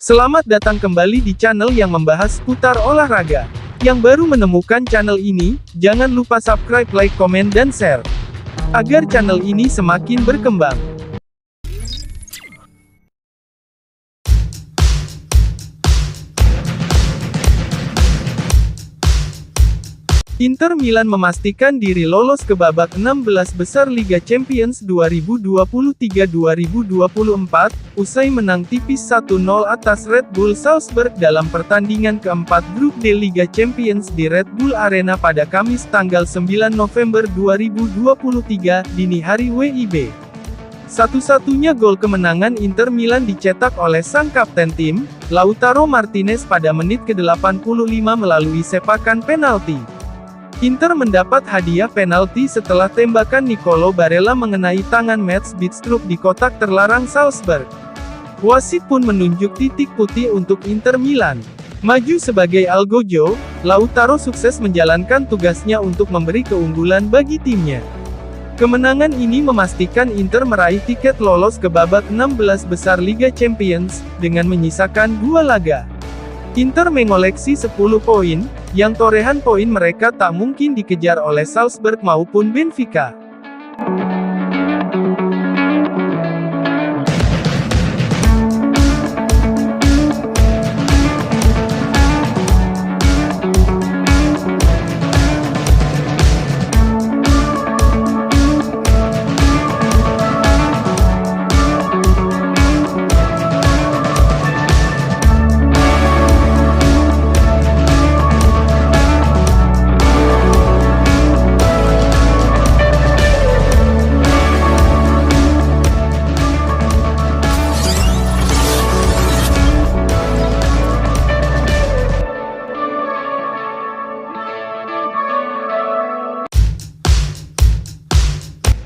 Selamat datang kembali di channel yang membahas seputar olahraga. Yang baru menemukan channel ini, jangan lupa subscribe, like, komen, dan share. Agar channel ini semakin berkembang. Inter Milan memastikan diri lolos ke babak 16 besar Liga Champions 2023-2024, usai menang tipis 1-0 atas Red Bull Salzburg dalam pertandingan keempat grup D Liga Champions di Red Bull Arena pada Kamis tanggal 9 November 2023, dini hari WIB. Satu-satunya gol kemenangan Inter Milan dicetak oleh sang kapten tim, Lautaro Martinez pada menit ke-85 melalui sepakan penalti. Inter mendapat hadiah penalti setelah tembakan Nicolo Barella mengenai tangan Mats Bidstrup di kotak terlarang Salzburg. Wasit pun menunjuk titik putih untuk Inter Milan. Maju sebagai Algojo, Lautaro sukses menjalankan tugasnya untuk memberi keunggulan bagi timnya. Kemenangan ini memastikan Inter meraih tiket lolos ke babak 16 besar Liga Champions, dengan menyisakan 2 laga. Inter mengoleksi 10 poin, yang torehan poin mereka tak mungkin dikejar oleh Salzburg maupun Benfica.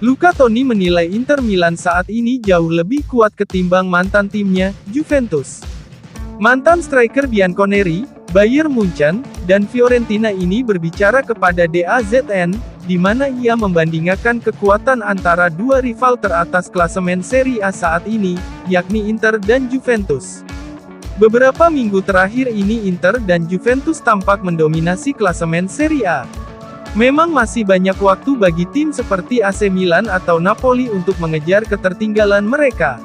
Luca Toni menilai Inter Milan saat ini jauh lebih kuat ketimbang mantan timnya, Juventus. Mantan striker Bianconeri, Bayern Munchen, dan Fiorentina ini berbicara kepada DAZN, di mana ia membandingkan kekuatan antara dua rival teratas klasemen Serie A saat ini, yakni Inter dan Juventus. Beberapa minggu terakhir ini Inter dan Juventus tampak mendominasi klasemen Serie A. Memang masih banyak waktu bagi tim seperti AC Milan atau Napoli untuk mengejar ketertinggalan mereka.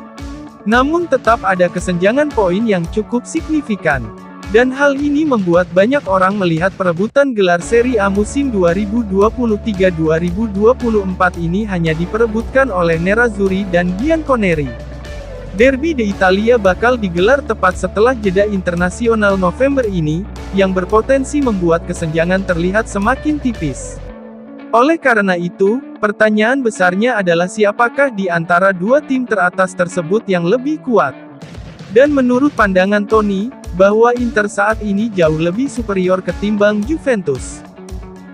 Namun tetap ada kesenjangan poin yang cukup signifikan. Dan hal ini membuat banyak orang melihat perebutan gelar Serie A musim 2023-2024 ini hanya diperebutkan oleh Nerazzurri dan Bianconeri. Derby d'Italia bakal digelar tepat setelah jeda internasional November ini, yang berpotensi membuat kesenjangan terlihat semakin tipis. Oleh karena itu, pertanyaan besarnya adalah siapakah di antara dua tim teratas tersebut yang lebih kuat. Dan menurut pandangan Toni, bahwa Inter saat ini jauh lebih superior ketimbang Juventus.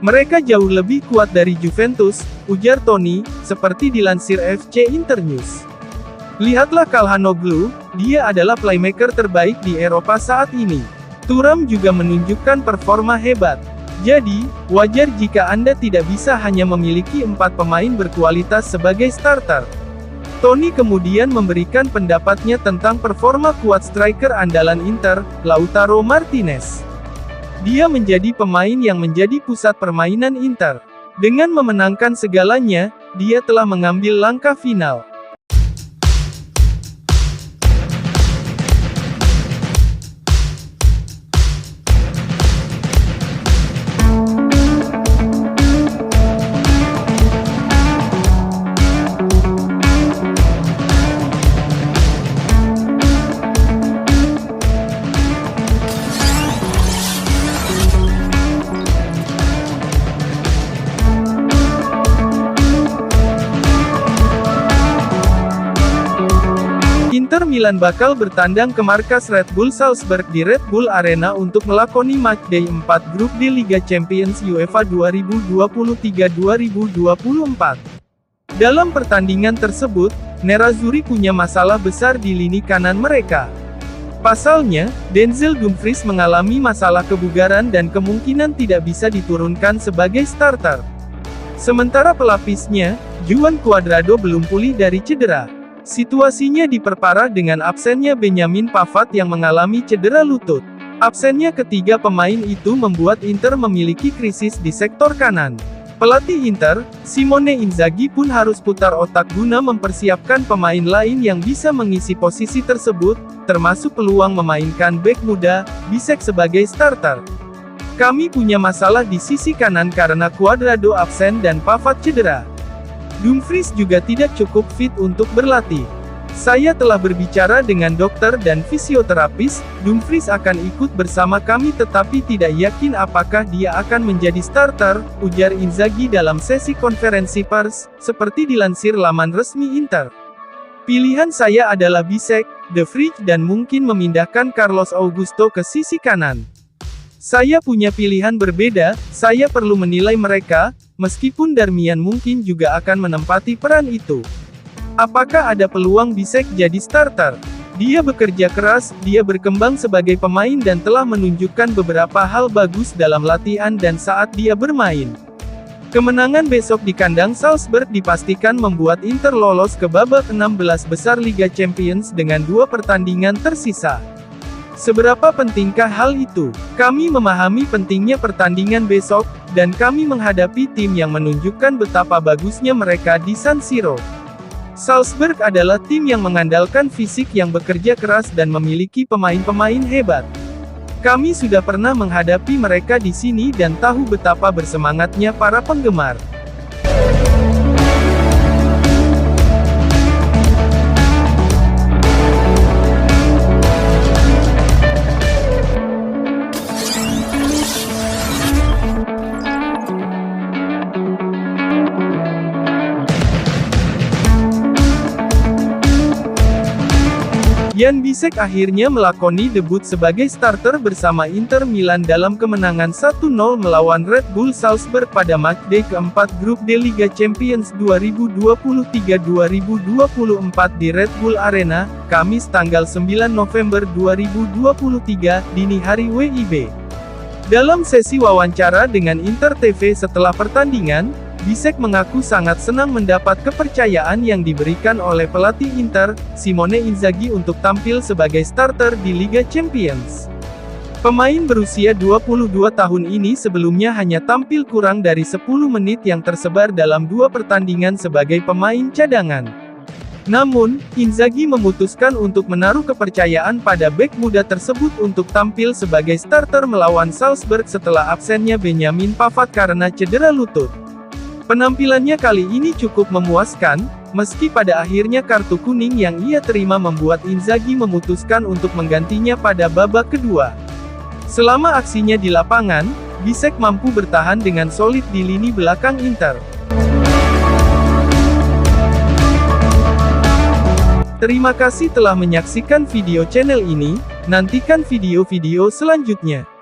Mereka jauh lebih kuat dari Juventus, ujar Toni, seperti dilansir FC Internews. Lihatlah Calhanoglu, dia adalah playmaker terbaik di Eropa saat ini. Thuram juga menunjukkan performa hebat. Jadi, wajar jika Anda tidak bisa hanya memiliki 4 pemain berkualitas sebagai starter. Toni kemudian memberikan pendapatnya tentang performa kuat striker andalan Inter, Lautaro Martinez. Dia menjadi pemain yang menjadi pusat permainan Inter. Dengan memenangkan segalanya, dia telah mengambil langkah final. Inter Milan bakal bertandang ke markas Red Bull Salzburg di Red Bull Arena untuk melakoni matchday 4 grup D Liga Champions UEFA 2023-2024. Dalam pertandingan tersebut, Nerazzurri punya masalah besar di lini kanan mereka. Pasalnya, Denzel Dumfries mengalami masalah kebugaran dan kemungkinan tidak bisa diturunkan sebagai starter. Sementara pelapisnya, Juan Cuadrado belum pulih dari cedera. Situasinya diperparah dengan absennya Benjamin Pavard yang mengalami cedera lutut. Absennya ketiga pemain itu membuat Inter memiliki krisis di sektor kanan. Pelatih Inter, Simone Inzaghi pun harus putar otak guna mempersiapkan pemain lain yang bisa mengisi posisi tersebut, termasuk peluang memainkan bek muda, Bisek sebagai starter. Kami punya masalah di sisi kanan karena Cuadrado absen dan Pavard cedera. Dumfries juga tidak cukup fit untuk berlatih. Saya telah berbicara dengan dokter dan fisioterapis, Dumfries akan ikut bersama kami tetapi tidak yakin apakah dia akan menjadi starter, ujar Inzaghi dalam sesi konferensi pers, seperti dilansir laman resmi Inter. Pilihan saya adalah Bisek, De Vrij dan mungkin memindahkan Carlos Augusto ke sisi kanan. Saya punya pilihan berbeda, saya perlu menilai mereka, meskipun Darmian mungkin juga akan menempati peran itu. Apakah ada peluang Bisek jadi starter? Dia bekerja keras, dia berkembang sebagai pemain dan telah menunjukkan beberapa hal bagus dalam latihan dan saat dia bermain. Kemenangan besok di kandang Salzburg dipastikan membuat Inter lolos ke babak 16 besar Liga Champions dengan 2 pertandingan tersisa. Seberapa pentingkah hal itu? Kami memahami pentingnya pertandingan besok, dan kami menghadapi tim yang menunjukkan betapa bagusnya mereka di San Siro. Salzburg adalah tim yang mengandalkan fisik yang bekerja keras dan memiliki pemain-pemain hebat. Kami sudah pernah menghadapi mereka di sini dan tahu betapa bersemangatnya para penggemar. Jan Bisek akhirnya melakoni debut sebagai starter bersama Inter Milan dalam kemenangan 1-0 melawan Red Bull Salzburg pada matchday keempat Grup D Liga Champions 2023-2024 di Red Bull Arena, Kamis tanggal 9 November 2023, dini hari WIB. Dalam sesi wawancara dengan Inter TV setelah pertandingan, Bisek mengaku sangat senang mendapat kepercayaan yang diberikan oleh pelatih Inter, Simone Inzaghi untuk tampil sebagai starter di Liga Champions. Pemain berusia 22 tahun ini sebelumnya hanya tampil kurang dari 10 menit yang tersebar dalam 2 pertandingan sebagai pemain cadangan. Namun, Inzaghi memutuskan untuk menaruh kepercayaan pada bek muda tersebut untuk tampil sebagai starter melawan Salzburg setelah absennya Benjamin Pavard karena cedera lutut. Penampilannya kali ini cukup memuaskan, meski pada akhirnya kartu kuning yang ia terima membuat Inzaghi memutuskan untuk menggantinya pada babak kedua. Selama aksinya di lapangan, Bisek mampu bertahan dengan solid di lini belakang Inter. Terima kasih telah menyaksikan video channel ini, nantikan video-video selanjutnya.